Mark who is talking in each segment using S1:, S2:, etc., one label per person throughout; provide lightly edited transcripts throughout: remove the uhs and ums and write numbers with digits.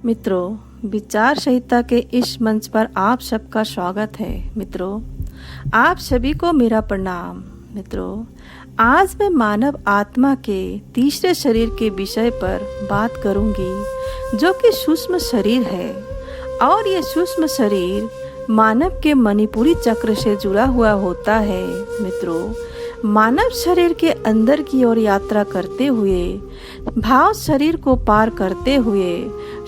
S1: मित्रों, विचार संहिता के इस मंच पर आप सबका स्वागत है। मित्रों, आप सभी को मेरा प्रणाम। मित्रों, आज मैं मानव आत्मा के तीसरे शरीर के विषय पर बात करूंगी, जो कि सूक्ष्म शरीर है। और ये सूक्ष्म शरीर मानव के मणिपुरी चक्र से जुड़ा हुआ होता है। मित्रों, मानव शरीर के अंदर की ओर यात्रा करते हुए, भाव शरीर को पार करते हुए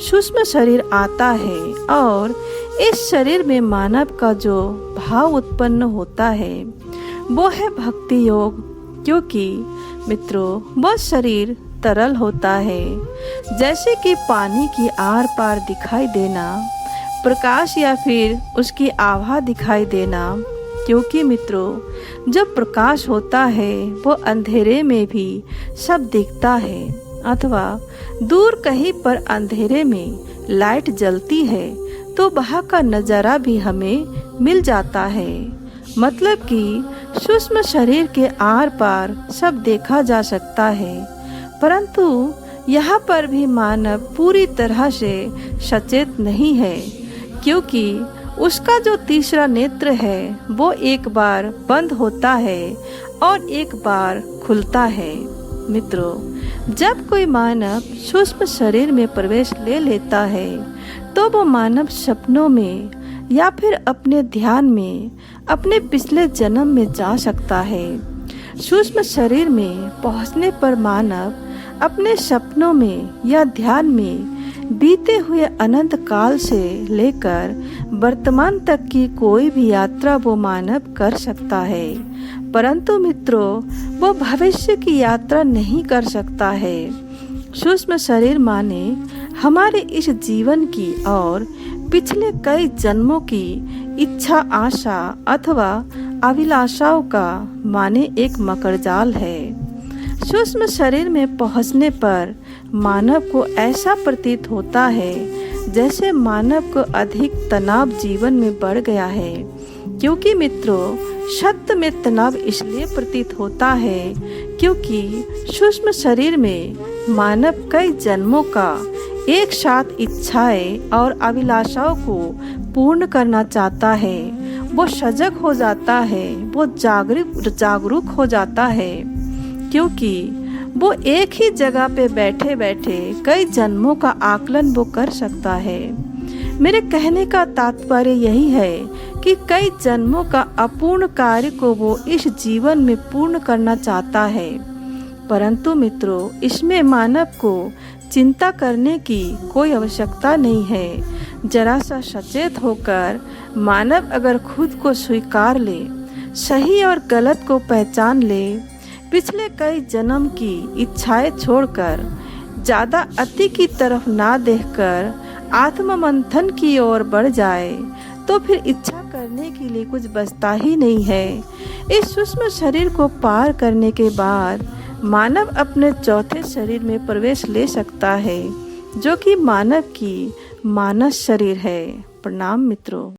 S1: सूक्ष्म शरीर आता है। और इस शरीर में मानव का जो भाव उत्पन्न होता है वो है भक्ति योग। क्योंकि मित्रों, वह शरीर तरल होता है, जैसे कि पानी की आर पार दिखाई देना, प्रकाश या फिर उसकी आभा दिखाई देना। क्योंकि मित्रों, जब प्रकाश होता है वो अंधेरे में भी सब दिखता है, अथवा दूर कहीं पर अंधेरे में लाइट जलती है तो वहाँ का नज़ारा भी हमें मिल जाता है। मतलब कि सूक्ष्म शरीर के आर पार सब देखा जा सकता है। परंतु यहाँ पर भी मानव पूरी तरह से सचेत नहीं है, क्योंकि उसका जो तीसरा नेत्र है वो एक बार बंद होता है और एक बार खुलता है। मित्रों, जब कोई मानव सूक्ष्म शरीर में प्रवेश ले लेता है तो वो मानव सपनों में या फिर अपने ध्यान में अपने पिछले जन्म में जा सकता है। सूक्ष्म शरीर में पहुंचने पर मानव अपने सपनों में या ध्यान में बीते हुए अनंत काल से लेकर वर्तमान तक की कोई भी यात्रा वो मानव कर सकता है। परंतु मित्रों, वो भविष्य की यात्रा नहीं कर सकता है। सूक्ष्म शरीर माने हमारे इस जीवन की और पिछले कई जन्मों की इच्छा, आशा अथवा अभिलाषाओं का माने एक मकड़जाल है। सूक्ष्म शरीर में पहुंचने पर मानव को ऐसा प्रतीत होता है जैसे मानव को अधिक तनाव जीवन में बढ़ गया है। क्योंकि मित्रों, सत्य में तनाव इसलिए प्रतीत होता है क्योंकि सूक्ष्म शरीर में मानव कई जन्मों का एक साथ इच्छाएं और अभिलाषाओं को पूर्ण करना चाहता है। वो सजग हो जाता है, वो जागरूक हो जाता है, क्योंकि वो एक ही जगह पे बैठे बैठे कई जन्मों का आकलन वो कर सकता है। मेरे कहने का तात्पर्य यही है कि कई जन्मों का अपूर्ण कार्य को वो इस जीवन में पूर्ण करना चाहता है। परंतु मित्रों, इसमें मानव को चिंता करने की कोई आवश्यकता नहीं है। जरा सा सचेत होकर मानव अगर खुद को स्वीकार ले, सही और गलत को पहचान ले, पिछले कई जन्म की इच्छाएं छोड़कर ज्यादा अति की तरफ ना देखकर आत्म मंथन की ओर बढ़ जाए, तो फिर इच्छा करने के लिए कुछ बचता ही नहीं है। इस सूक्ष्म शरीर को पार करने के बाद मानव अपने चौथे शरीर में प्रवेश ले सकता है, जो कि मानव की मानस शरीर है। प्रणाम मित्रों।